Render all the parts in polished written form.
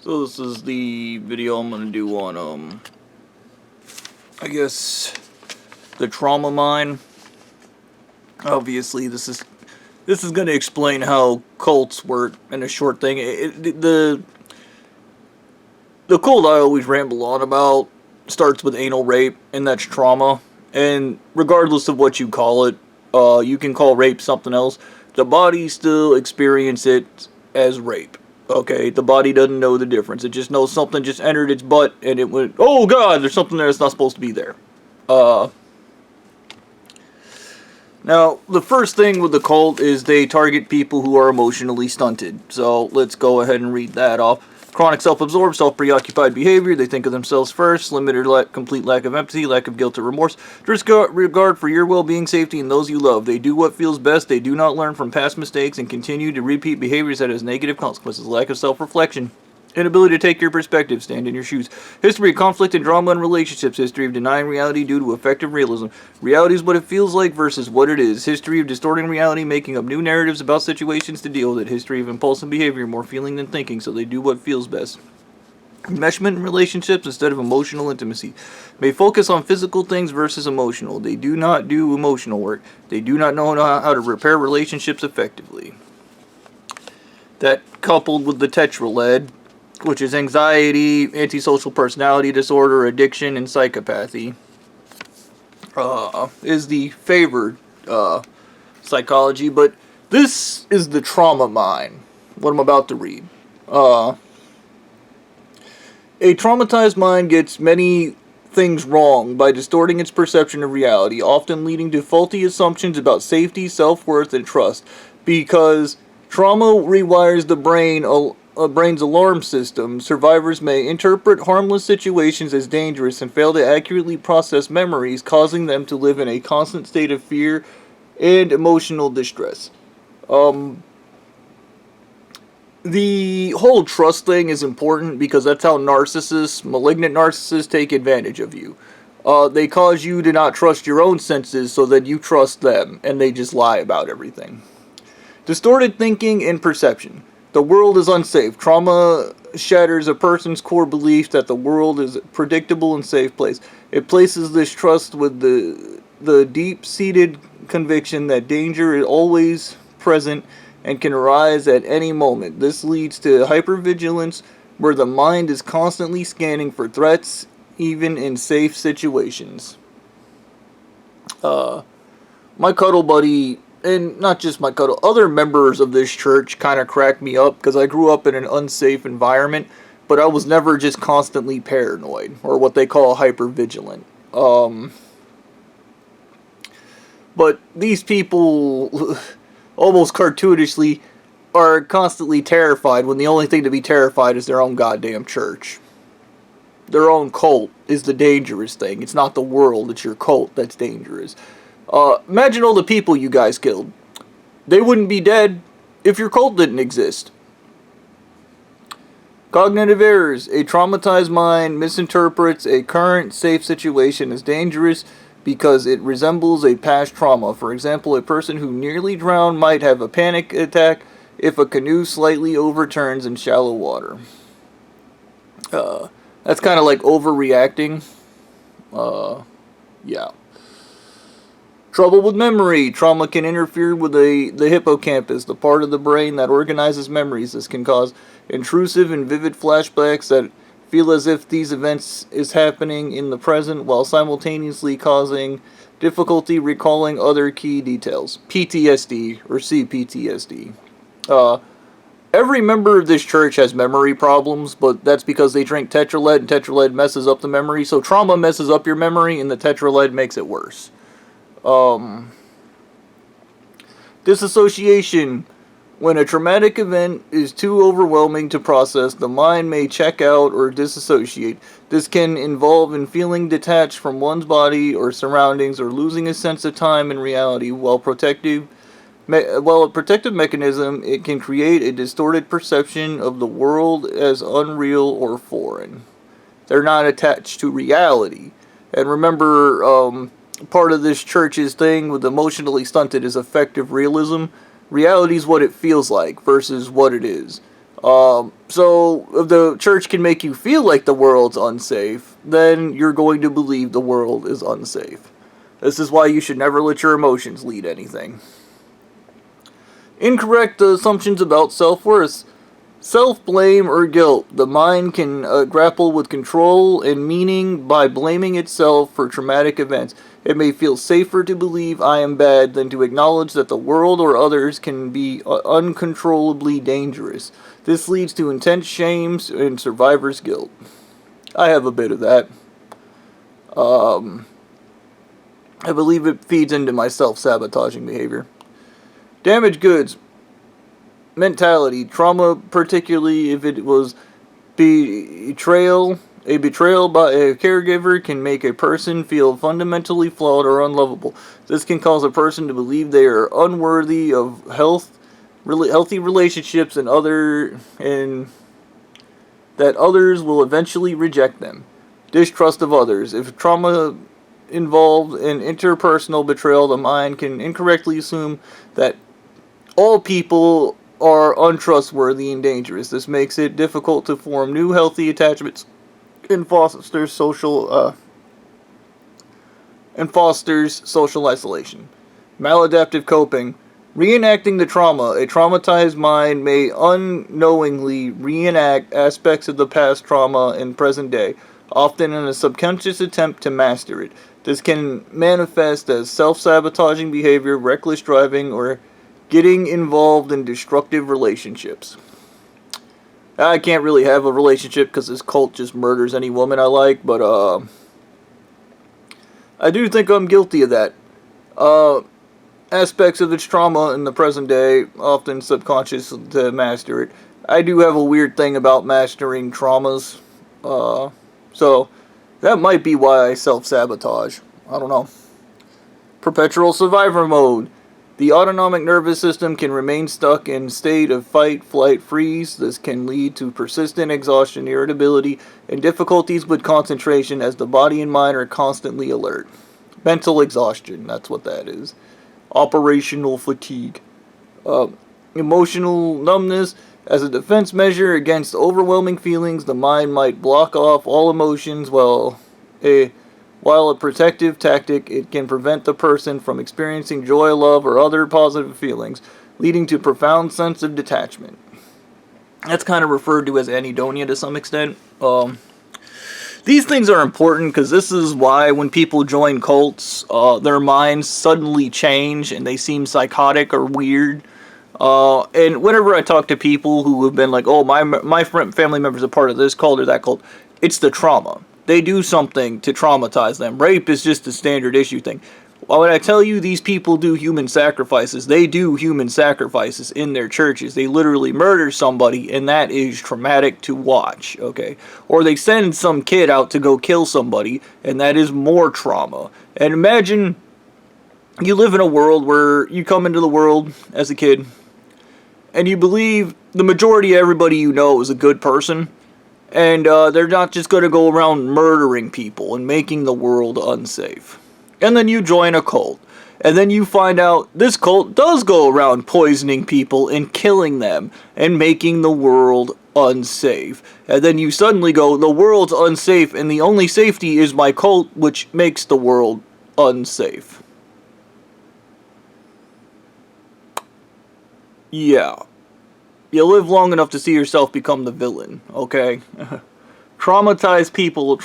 So this is the video I'm gonna do on I guess the trauma mine. Obviously this is gonna explain how cults work in a short thing. The cult I always ramble on about starts with anal rape, and that's trauma. And regardless of what you call it, you can call rape something else. The body still experiences it as rape. Okay, the body doesn't know the difference. It just knows something just entered its butt and it went, oh god, there's something there that's not supposed to be there. Now, the first thing with the cult is they target people who are emotionally stunted. So, let's go ahead and read that off. Chronic self-absorbed, self-preoccupied behavior. They think of themselves first. Limited, complete lack of empathy, lack of guilt or remorse. Disregard for your well-being, safety, and those you love. They do what feels best. They do not learn from past mistakes and continue to repeat behaviors that has negative consequences. Lack of self-reflection. Inability to take your perspective, stand in your shoes. History of conflict and drama in relationships. History of denying reality due to effective realism. Reality is what it feels like versus what it is. History of distorting reality, making up new narratives about situations to deal with it. History of impulsive behavior, more feeling than thinking, so they do what feels best. Enmeshment in relationships instead of emotional intimacy. May focus on physical things versus emotional. They do not do emotional work. They do not know how to repair relationships effectively. That coupled with the tetraled, which is anxiety, antisocial personality disorder, addiction, and psychopathy, is the favored psychology. But this is the trauma mine, what I'm about to read. A traumatized mind gets many things wrong by distorting its perception of reality, often leading to faulty assumptions about safety, self-worth, and trust. Because trauma rewires the brain's alarm system, survivors may interpret harmless situations as dangerous and fail to accurately process memories, causing them to live in a constant state of fear and emotional distress. The whole trust thing is important because that's how malignant narcissists take advantage of you. They cause you to not trust your own senses so that you trust them, and they just lie about everything. Distorted thinking and perception. The world is unsafe. Trauma shatters a person's core belief that the world is a predictable and safe place. It places this trust with the deep-seated conviction that danger is always present and can arise at any moment. This leads to hypervigilance, where the mind is constantly scanning for threats, even in safe situations. My cuddle buddy, and not just my cuddle, other members of this church kind of cracked me up because I grew up in an unsafe environment, but I was never just constantly paranoid, or what they call hypervigilant. But these people, almost cartoonishly, are constantly terrified when the only thing to be terrified is their own goddamn church. Their own cult is the dangerous thing. It's not the world, it's your cult that's dangerous. Imagine all the people you guys killed. They wouldn't be dead if your cult didn't exist. Cognitive errors. A traumatized mind misinterprets a current safe situation as dangerous because it resembles a past trauma. For example, a person who nearly drowned might have a panic attack if a canoe slightly overturns in shallow water. That's kind of like overreacting. Yeah. Trouble with memory. Trauma can interfere with the hippocampus, the part of the brain that organizes memories. This can cause intrusive and vivid flashbacks that feel as if these events is happening in the present while simultaneously causing difficulty recalling other key details. PTSD or CPTSD. Every member of this church has memory problems, but that's because they drink tetraled, and tetraled messes up the memory. So trauma messes up your memory, and the tetraled makes it worse. Disassociation. When a traumatic event is too overwhelming to process, the mind may check out or disassociate. This can involve in feeling detached from one's body or surroundings or losing a sense of time and reality. While a protective mechanism, it can create a distorted perception of the world as unreal or foreign. They're not attached to reality. And remember, part of this church's thing with emotionally stunted is effective realism. Reality is what it feels like versus what it is. So if the church can make you feel like the world's unsafe, then you're going to believe the world is unsafe. This is why you should never let your emotions lead anything. Incorrect assumptions about self-worth. Self-blame or guilt. The mind can grapple with control and meaning by blaming itself for traumatic events. It may feel safer to believe I am bad than to acknowledge that the world or others can be uncontrollably dangerous. This leads to intense shame and survivor's guilt. I have a bit of that. I believe it feeds into my self-sabotaging behavior. Damaged goods. Mentality. Trauma, particularly if it was betrayal. A betrayal by a caregiver can make a person feel fundamentally flawed or unlovable. This can cause a person to believe they are unworthy of healthy relationships and that others will eventually reject them. Distrust of others. If trauma involved in interpersonal betrayal, the mind can incorrectly assume that all people are untrustworthy and dangerous. This makes it difficult to form new healthy attachments and fosters social isolation. Maladaptive coping. Reenacting the trauma. A traumatized mind may unknowingly reenact aspects of the past trauma in present day, often in a subconscious attempt to master it. This can manifest as self-sabotaging behavior, reckless driving, or getting involved in destructive relationships. I can't really have a relationship because this cult just murders any woman I like, but I do think I'm guilty of that. Aspects of its trauma in the present day, often subconscious to master it. I do have a weird thing about mastering traumas, so that might be why I self-sabotage. I don't know. Perpetual survivor mode. The autonomic nervous system can remain stuck in a state of fight, flight, freeze. This can lead to persistent exhaustion, irritability, and difficulties with concentration as the body and mind are constantly alert. Mental exhaustion, that's what that is. Operational fatigue. Emotional numbness. As a defense measure against overwhelming feelings, the mind might block off all emotions while a protective tactic, it can prevent the person from experiencing joy, love, or other positive feelings, leading to a profound sense of detachment. That's kind of referred to as anhedonia to some extent. These things are important because this is why when people join cults, their minds suddenly change and they seem psychotic or weird. And whenever I talk to people who have been like, oh, my family member's a part of this cult or that cult, it's the trauma. They do something to traumatize them. Rape is just a standard issue thing. When I tell you these people do human sacrifices, they do human sacrifices in their churches. They literally murder somebody, and that is traumatic to watch, okay? Or they send some kid out to go kill somebody, and that is more trauma. And imagine you live in a world where you come into the world as a kid, and you believe the majority of everybody you know is a good person, and they're not just going to go around murdering people and making the world unsafe. And then you join a cult. And then you find out this cult does go around poisoning people and killing them and making the world unsafe. And then you suddenly go, the world's unsafe and the only safety is my cult, which makes the world unsafe. Yeah. You live long enough to see yourself become the villain, okay? Traumatize people.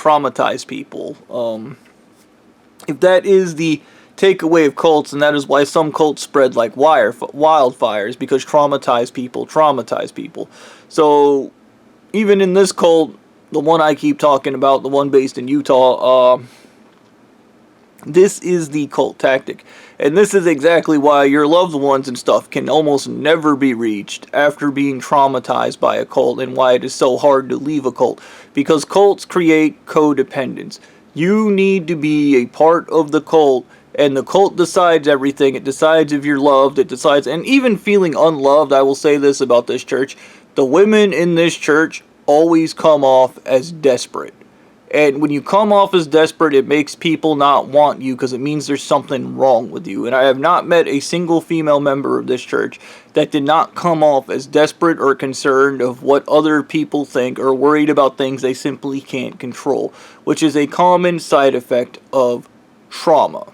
If that is the takeaway of cults, and that is why some cults spread like wildfires, because traumatize people. So, even in this cult, the one I keep talking about, the one based in Utah, this is the cult tactic. And this is exactly why your loved ones and stuff can almost never be reached after being traumatized by a cult, and why it is so hard to leave a cult. Because cults create codependence. You need to be a part of the cult, and the cult decides everything. It decides if you're loved, it decides, and even feeling unloved, I will say this about this church, the women in this church always come off as desperate. And when you come off as desperate, it makes people not want you because it means there's something wrong with you. And I have not met a single female member of this church that did not come off as desperate or concerned of what other people think or worried about things they simply can't control, which is a common side effect of trauma.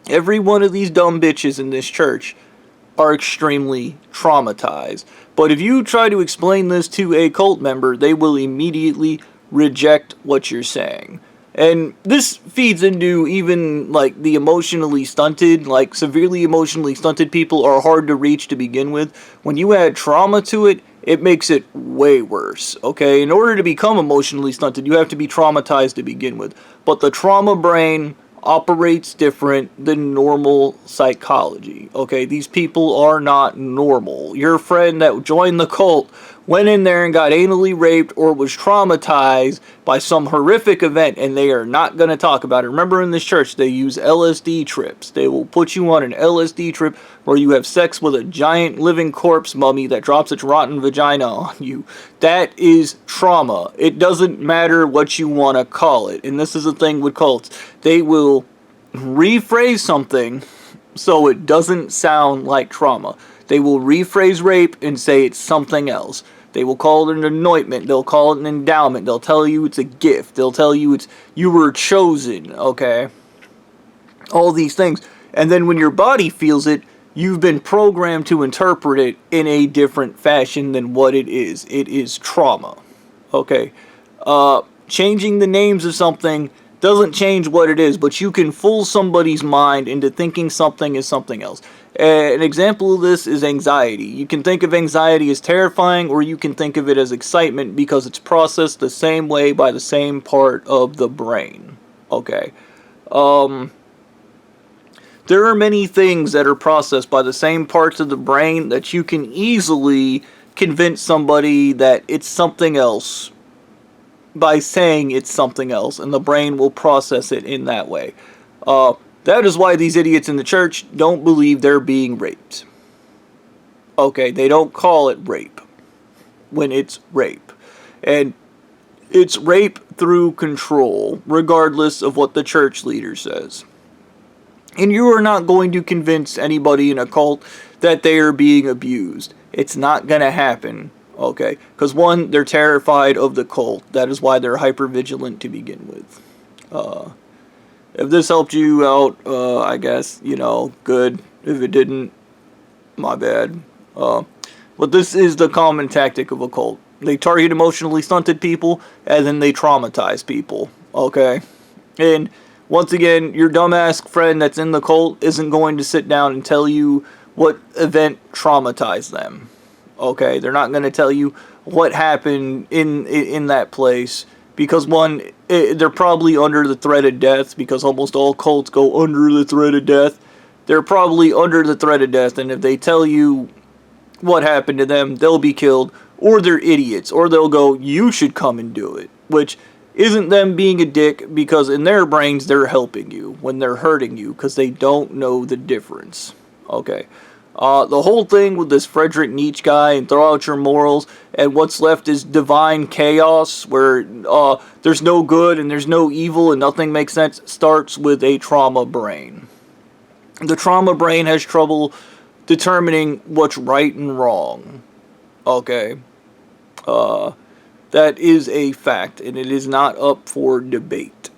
Every one of these dumb bitches in this church are extremely traumatized. But if you try to explain this to a cult member, they will immediately reject what you're saying. And this feeds into even like the emotionally stunted, like severely emotionally stunted people are hard to reach to begin with. When you add trauma to it, it makes it way worse, okay? In order to become emotionally stunted, you have to be traumatized to begin with. But the trauma brain operates different than normal psychology, okay? These people are not normal. Your friend that joined the cult went in there and got anally raped or was traumatized by some horrific event, and they are not going to talk about it. Remember, in this church, they use LSD trips. They will put you on an LSD trip where you have sex with a giant living corpse mummy that drops its rotten vagina on you. That is trauma. It doesn't matter what you want to call it. And this is the thing with cults. They will rephrase something so it doesn't sound like trauma. They will rephrase rape and say it's something else. They will call it an anointment. They'll call it an endowment. They'll tell you it's a gift. They'll tell you it's you were chosen, okay? All these things. And then when your body feels it, you've been programmed to interpret it in a different fashion than what it is. It is trauma, okay? Changing the names of something doesn't change what it is, but you can fool somebody's mind into thinking something is something else. An example of this is anxiety. You can think of anxiety as terrifying, or you can think of it as excitement because it's processed the same way by the same part of the brain. Okay. There are many things that are processed by the same parts of the brain that you can easily convince somebody that it's something else by saying it's something else, and the brain will process it in that way. That is why these idiots in the church don't believe they're being raped. Okay, they don't call it rape when it's rape. And it's rape through control, regardless of what the church leader says. And you are not going to convince anybody in a cult that they are being abused. It's not going to happen. Okay, because one, they're terrified of the cult. That is why they're hyper-vigilant to begin with. If this helped you out, I guess, good. If it didn't, my bad. But this is the common tactic of a cult. They target emotionally stunted people, and then they traumatize people. Okay? And once again, your dumbass friend that's in the cult isn't going to sit down and tell you what event traumatized them. Okay, they're not going to tell you what happened in that place because one, they're probably under the threat of death because almost all cults go under the threat of death. They're probably under the threat of death, and if they tell you what happened to them, they'll be killed, or they're idiots, or they'll go, you should come and do it, which isn't them being a dick because in their brains they're helping you when they're hurting you because they don't know the difference. Okay. The whole thing with this Friedrich Nietzsche guy and throw out your morals and what's left is divine chaos where there's no good and there's no evil and nothing makes sense starts with a trauma brain. The trauma brain has trouble determining what's right and wrong. Okay. That is a fact and it is not up for debate.